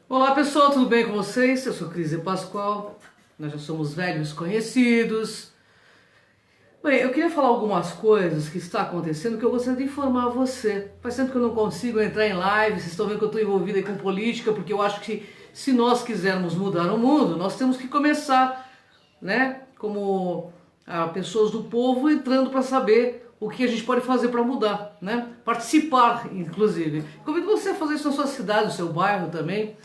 Olá pessoal, tudo bem com vocês? Eu sou Cris Pascoal, nós já somos velhos conhecidos. Bem, eu queria falar algumas coisas que está acontecendo que eu gostaria de informar você. Faz tempo que eu não consigo entrar em live, vocês estão vendo que eu estou envolvido aí com política, porque eu acho que se nós quisermos mudar o mundo, nós temos que começar, né, como pessoas do povo entrando para saber o que a gente pode fazer para mudar, né? Participar, inclusive. Convido você a fazer isso na sua cidade, no seu bairro também,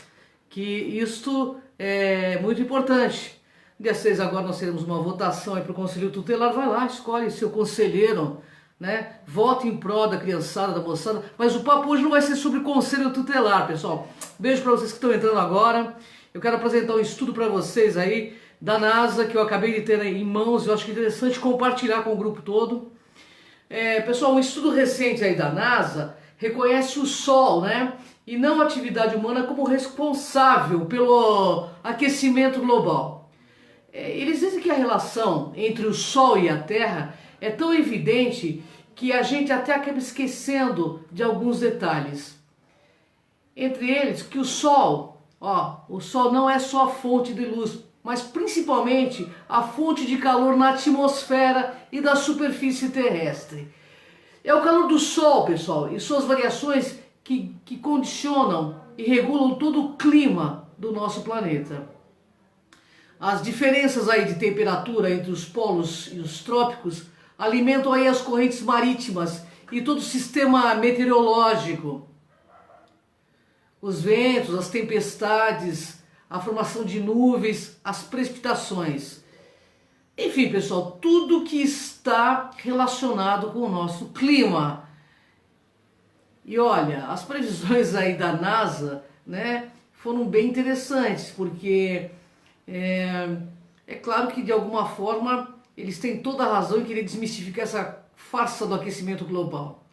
que isto é muito importante. Dia 6 agora nós teremos uma votação para o Conselho Tutelar, vai lá, escolhe seu conselheiro, né? Vote em prol da criançada, da moçada, mas o papo hoje não vai ser sobre Conselho Tutelar, pessoal. Beijo para vocês que estão entrando agora. Eu quero apresentar um estudo para vocês aí da NASA, que eu acabei de ter em mãos, eu acho que é interessante compartilhar com o grupo todo. Pessoal, um estudo recente aí da NASA reconhece o Sol, né, e não a atividade humana como responsável pelo aquecimento global. Eles dizem que a relação entre o Sol e a Terra é tão evidente que a gente até acaba esquecendo de alguns detalhes. Entre eles, que o Sol não é só a fonte de luz, mas principalmente a fonte de calor na atmosfera e da superfície terrestre. É o calor do Sol, pessoal, e suas variações que condicionam e regulam todo o clima do nosso planeta. As diferenças aí de temperatura entre os polos e os trópicos alimentam aí as correntes marítimas e todo o sistema meteorológico. Os ventos, as tempestades, a formação de nuvens, as precipitações. Enfim, pessoal, tudo que está relacionado com o nosso clima. E olha, as previsões aí da NASA, né, foram bem interessantes, porque é claro que de alguma forma eles têm toda a razão em querer desmistificar essa farsa do aquecimento global.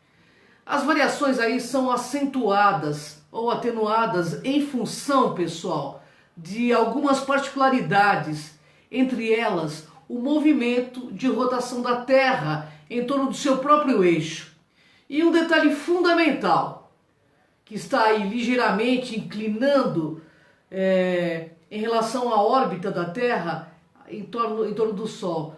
As variações aí são acentuadas ou atenuadas em função, pessoal, de algumas particularidades, entre elas o movimento de rotação da Terra em torno do seu próprio eixo. E um detalhe fundamental, que está aí ligeiramente inclinando em relação à órbita da Terra em torno do Sol.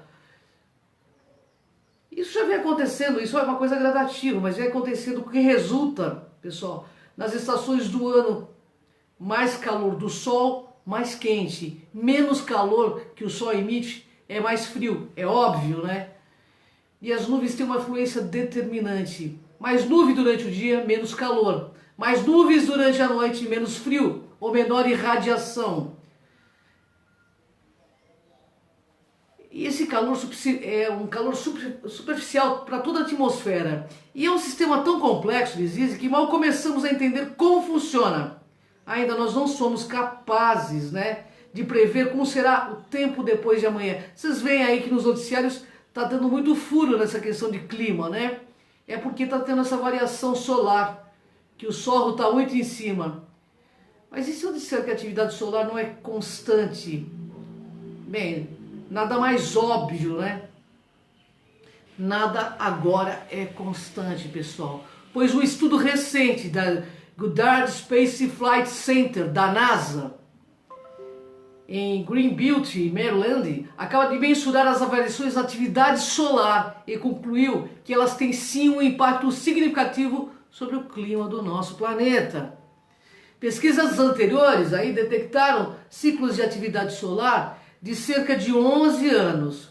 Isso já vem acontecendo, isso é uma coisa gradativa, mas vem acontecendo, o que resulta, pessoal, nas estações do ano, mais calor do Sol, mais quente, menos calor que o Sol emite, é mais frio, é óbvio, né? E as nuvens têm uma influência determinante. Mais nuvem durante o dia, menos calor. Mais nuvens durante a noite, menos frio ou menor irradiação. E esse calor é um calor superficial para toda a atmosfera. E é um sistema tão complexo, eles dizem, que mal começamos a entender como funciona. Ainda nós não somos capazes, né, de prever como será o tempo depois de amanhã. Vocês veem aí que nos noticiários está dando muito furo nessa questão de clima, né? É porque está tendo essa variação solar, que o Sol está muito em cima. Mas e se eu disser que a atividade solar não é constante? Bem, nada mais óbvio, né? Nada agora é constante, pessoal. Pois um estudo recente da Goddard Space Flight Center, da NASA, em Greenbelt, Maryland, acaba de mensurar as variações da atividade solar e concluiu que elas têm sim um impacto significativo sobre o clima do nosso planeta. Pesquisas anteriores aí detectaram ciclos de atividade solar de cerca de 11 anos.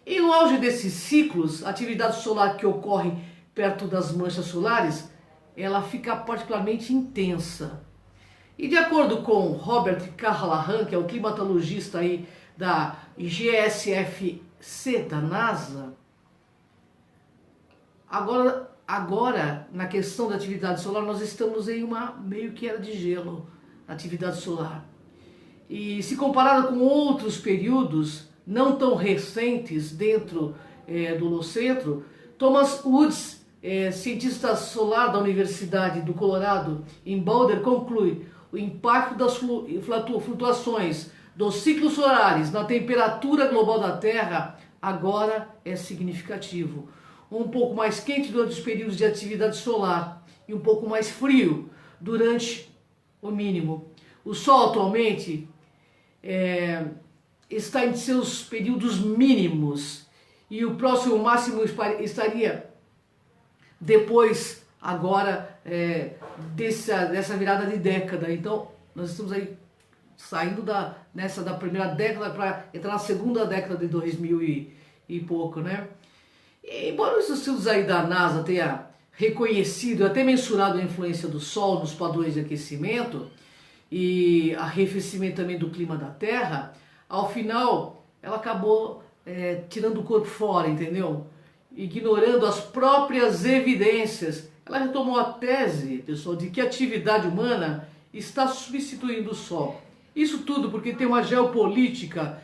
E no auge desses ciclos, a atividade solar que ocorre perto das manchas solares, ela fica particularmente intensa. E de acordo com Robert Callahan, que é o climatologista aí da GSFC da NASA, agora na questão da atividade solar nós estamos em uma meio que era de gelo, na atividade solar. E se comparada com outros períodos não tão recentes dentro do Holocentro, Thomas Woods, cientista solar da Universidade do Colorado em Boulder, conclui: o impacto das flutuações dos ciclos solares na temperatura global da Terra agora é significativo. Um pouco mais quente durante os períodos de atividade solar e um pouco mais frio durante o mínimo. O Sol atualmente está em seus períodos mínimos e o próximo máximo estaria depois, agora, dessa virada de década. Então, nós estamos aí saindo da primeira década para entrar na segunda década de 2000 e pouco, né? E, embora os estudos aí da NASA tenha reconhecido, até mensurado a influência do Sol nos padrões de aquecimento e arrefecimento também do clima da Terra, ao final ela acabou tirando o corpo fora, entendeu? Ignorando as próprias evidências. Ela retomou a tese, pessoal, de que a atividade humana está substituindo o Sol. Isso tudo porque tem uma geopolítica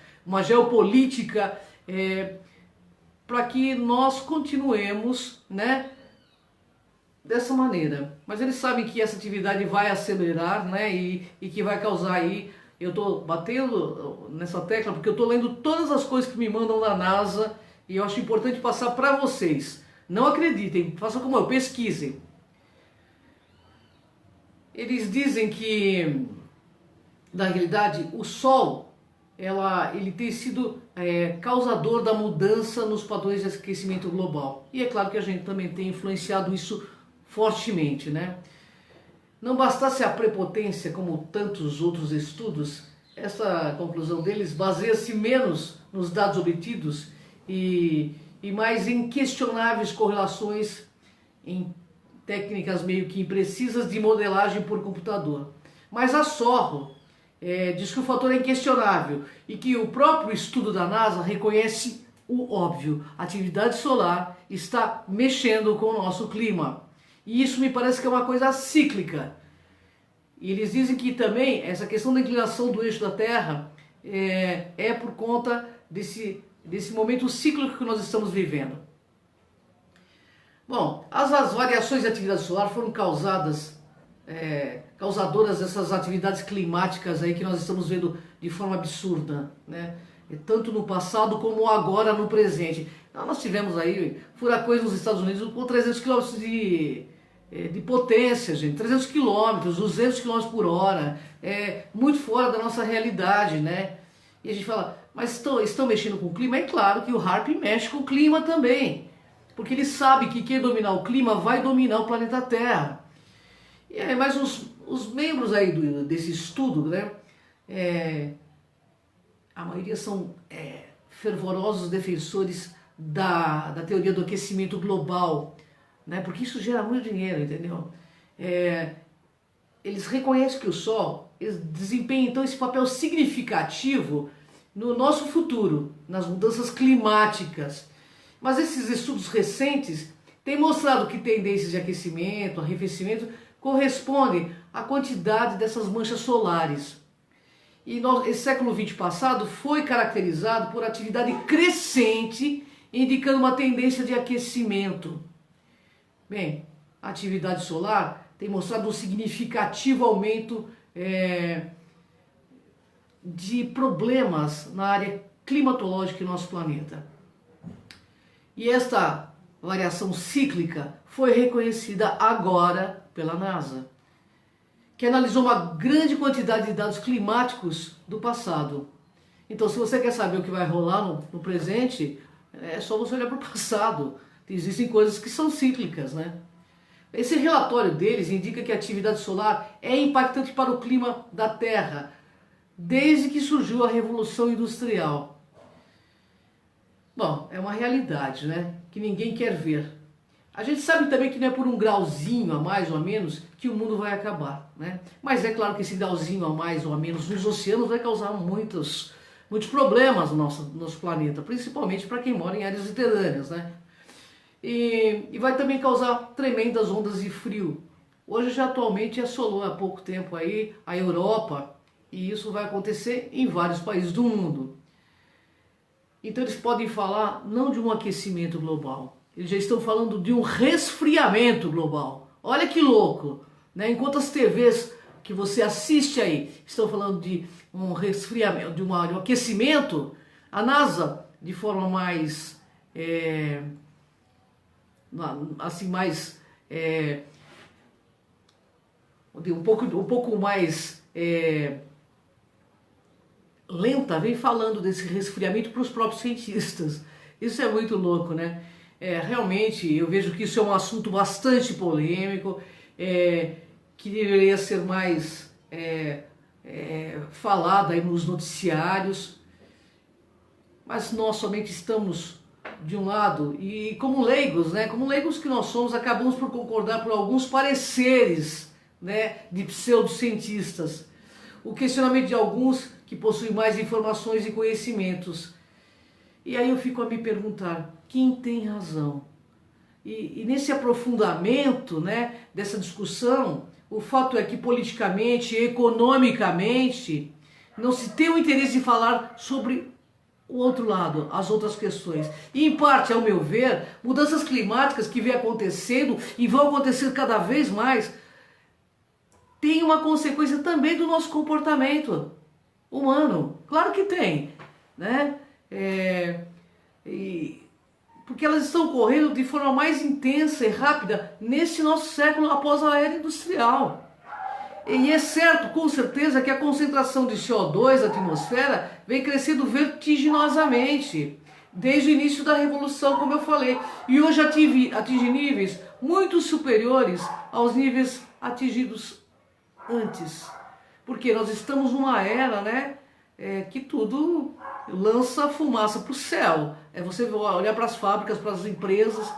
para que nós continuemos, né, dessa maneira. Mas eles sabem que essa atividade vai acelerar, né, e que vai causar aí. Eu estou batendo nessa tecla porque eu estou lendo todas as coisas que me mandam da NASA e eu acho importante passar para vocês. Não acreditem, façam como eu, pesquisem. Eles dizem que, na realidade, o Sol ele tem sido causador da mudança nos padrões de aquecimento global. E é claro que a gente também tem influenciado isso fortemente, né? Não bastasse a prepotência, como tantos outros estudos, essa conclusão deles baseia-se menos nos dados obtidos e mais em questionáveis correlações em técnicas meio que imprecisas de modelagem por computador. Mas a Sorro diz que o fator é inquestionável e que o próprio estudo da NASA reconhece o óbvio. A atividade solar está mexendo com o nosso clima. E isso me parece que é uma coisa cíclica. E eles dizem que também essa questão da inclinação do eixo da Terra é por conta desse momento cíclico que nós estamos vivendo. Bom, as variações de atividade solar foram causadoras dessas atividades climáticas aí que nós estamos vendo de forma absurda, né? Tanto no passado como agora no presente. Então, nós tivemos aí furacões nos Estados Unidos com 300 km de potência, gente, 300 km, 200 km por hora, muito fora da nossa realidade, né? E a gente fala, mas estão mexendo com o clima? É claro que o HAARP mexe com o clima também, porque ele sabe que quem dominar o clima vai dominar o planeta Terra. Mas os membros aí desse estudo, né, a maioria são fervorosos defensores da teoria do aquecimento global, né, porque isso gera muito dinheiro, entendeu? Eles reconhecem que o Sol desempenha então esse papel significativo no nosso futuro, nas mudanças climáticas. Mas esses estudos recentes têm mostrado que tendências de aquecimento, arrefecimento, correspondem à quantidade dessas manchas solares. E esse século XX passado foi caracterizado por atividade crescente, indicando uma tendência de aquecimento. Bem, a atividade solar tem mostrado um significativo aumento de problemas na área climatológica do nosso planeta. E esta variação cíclica foi reconhecida agora pela NASA, que analisou uma grande quantidade de dados climáticos do passado. Então, se você quer saber o que vai rolar no presente, é só você olhar para o passado. Existem coisas que são cíclicas, né? Esse relatório deles indica que a atividade solar é impactante para o clima da Terra desde que surgiu a Revolução Industrial. Bom, é uma realidade, né? Que ninguém quer ver. A gente sabe também que não é por um grauzinho a mais ou a menos que o mundo vai acabar, né? Mas é claro que esse grauzinho a mais ou a menos nos oceanos vai causar muitos problemas no nosso planeta, principalmente para quem mora em áreas litorâneas, né? E vai também causar tremendas ondas de frio. Hoje já atualmente assolou há pouco tempo aí a Europa e isso vai acontecer em vários países do mundo. Então eles podem falar não de um aquecimento global, eles já estão falando de um resfriamento global. Olha que louco, né? Enquanto as TVs que você assiste aí estão falando de um resfriamento, de um aquecimento, a NASA, de forma mais um pouco mais lenta vem falando desse resfriamento para os próprios cientistas. Isso é muito louco, né? Realmente eu vejo que isso é um assunto bastante polêmico, que deveria ser mais falado aí nos noticiários, mas nós somente estamos de um lado e como leigos, né? Como leigos que nós somos, acabamos por concordar por alguns pareceres, né, de pseudocientistas. O questionamento de alguns que possuem mais informações e conhecimentos. E aí eu fico a me perguntar, quem tem razão? E nesse aprofundamento, né, dessa discussão, o fato é que politicamente, economicamente, não se tem o interesse em falar sobre o outro lado, as outras questões. E em parte, ao meu ver, mudanças climáticas que vêm acontecendo e vão acontecer cada vez mais, tem uma consequência também do nosso comportamento humano. Claro que tem, né? Porque elas estão ocorrendo de forma mais intensa e rápida nesse nosso século após a era industrial. E é certo, com certeza, que a concentração de CO2 na atmosfera vem crescendo vertiginosamente desde o início da Revolução, como eu falei. E hoje atinge níveis muito superiores aos níveis atingidos antes. Porque nós estamos numa era, né, que tudo lança fumaça para o céu. Você olhar para as fábricas, para as empresas,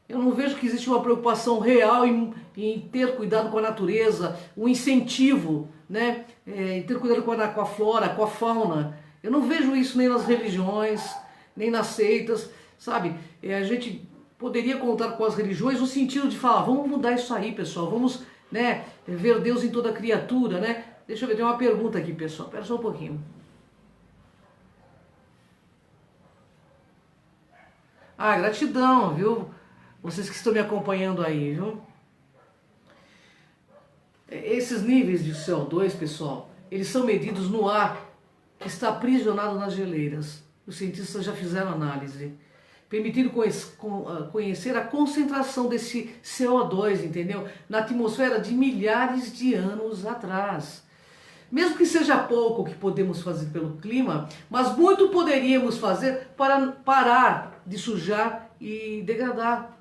eu não vejo que existe uma preocupação real em ter cuidado com a natureza, um incentivo, né, em ter cuidado com a flora, com a fauna. Eu não vejo isso nem nas religiões, nem nas seitas, sabe? A gente poderia contar com as religiões no sentido de falar, vamos mudar isso aí, pessoal, vamos, né, ver Deus em toda criatura, né? Deixa eu ver, tem uma pergunta aqui, pessoal, espera só um pouquinho. Gratidão, viu? Vocês que estão me acompanhando aí, viu? Esses níveis de CO2, pessoal, eles são medidos no ar que está aprisionado nas geleiras. Os cientistas já fizeram análise, permitindo conhecer a concentração desse CO2, entendeu? Na atmosfera de milhares de anos atrás. Mesmo que seja pouco o que podemos fazer pelo clima, mas muito poderíamos fazer para parar de sujar e degradar.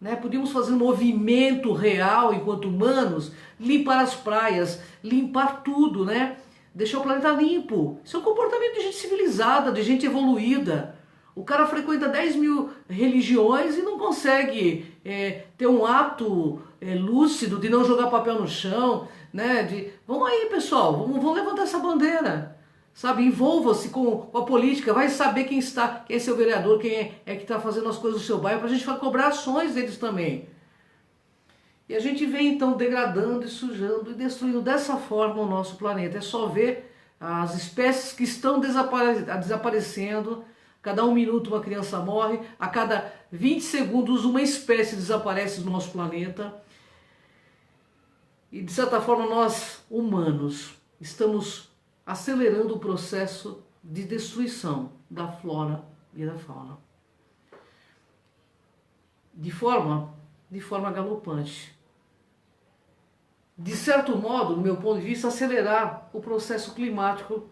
Né? Podíamos fazer um movimento real enquanto humanos, limpar as praias, limpar tudo, né? Deixar o planeta limpo. Isso é um comportamento de gente civilizada, de gente evoluída. O cara frequenta 10 mil religiões e não consegue ter um ato lúcido de não jogar papel no chão, né? Vamos aí, pessoal, vamos levantar essa bandeira, sabe? Envolva-se com a política, vai saber quem é seu vereador, quem é que está fazendo as coisas do seu bairro, para a gente cobrar ações deles também. E a gente vem então degradando e sujando e destruindo dessa forma o nosso planeta. É só ver as espécies que estão desaparecendo. Cada 1 minuto uma criança morre, a cada 20 segundos uma espécie desaparece do nosso planeta. E de certa forma nós, humanos, estamos acelerando o processo de destruição da flora e da fauna. De forma galopante. De certo modo, do meu ponto de vista, acelerar o processo climático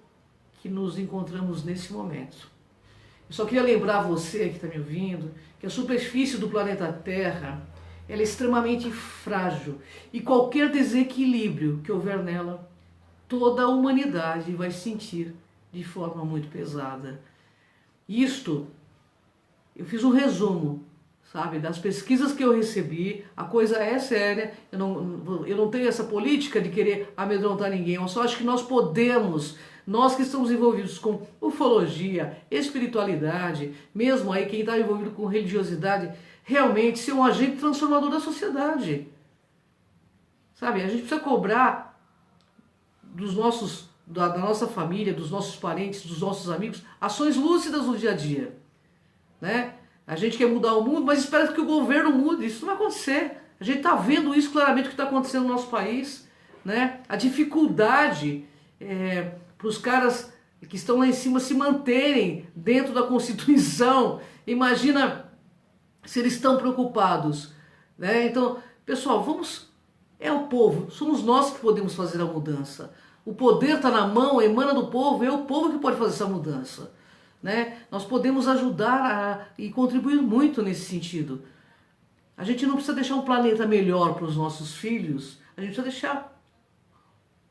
que nos encontramos nesse momento. Eu só queria lembrar você que está me ouvindo que a superfície do planeta Terra ela é extremamente frágil e qualquer desequilíbrio que houver nela, toda a humanidade vai sentir de forma muito pesada. Isto, eu fiz um resumo, sabe, das pesquisas que eu recebi. A coisa é séria, eu não tenho essa política de querer amedrontar ninguém, eu só acho que nós podemos, nós que estamos envolvidos com ufologia, espiritualidade, mesmo aí quem está envolvido com religiosidade, realmente ser um agente transformador da sociedade. Sabe, a gente precisa cobrar da nossa família, dos nossos parentes, dos nossos amigos, ações lúcidas no dia a dia, né? A gente quer mudar o mundo, mas espera que o governo mude. Isso não vai acontecer. A gente está vendo isso claramente, o que está acontecendo no nosso país, né? A dificuldade para os caras que estão lá em cima se manterem dentro da Constituição. Imagina se eles estão preocupados, né? Então, pessoal, vamos É o povo, somos nós que podemos fazer a mudança. O poder está na mão, emana do povo, é o povo que pode fazer essa mudança. Né? Nós podemos ajudar e contribuir muito nesse sentido. A gente não precisa deixar um planeta melhor para os nossos filhos, a gente precisa deixar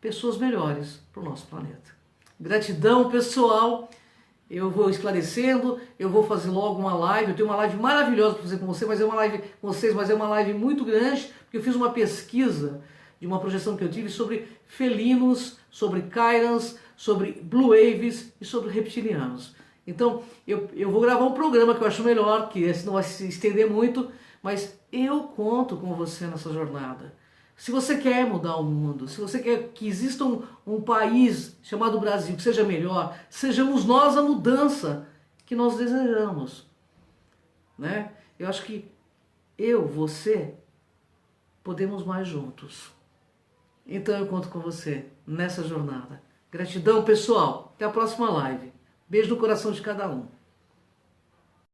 pessoas melhores para o nosso planeta. Gratidão, pessoal. Eu vou esclarecendo, eu vou fazer logo uma live, eu tenho uma live maravilhosa para fazer com você, mas é uma live com vocês, mas é uma live muito grande, porque eu fiz uma pesquisa de uma projeção que eu tive sobre felinos, sobre Cairans, sobre Blue Waves e sobre reptilianos. Então, eu vou gravar um programa que eu acho melhor, que esse não vai se estender muito, mas eu conto com você nessa jornada. Se você quer mudar o mundo, se você quer que exista um país chamado Brasil que seja melhor, sejamos nós a mudança que nós desejamos. Né? Eu acho que você, podemos mais juntos. Então eu conto com você nessa jornada. Gratidão, pessoal. Até a próxima live. Beijo no coração de cada um.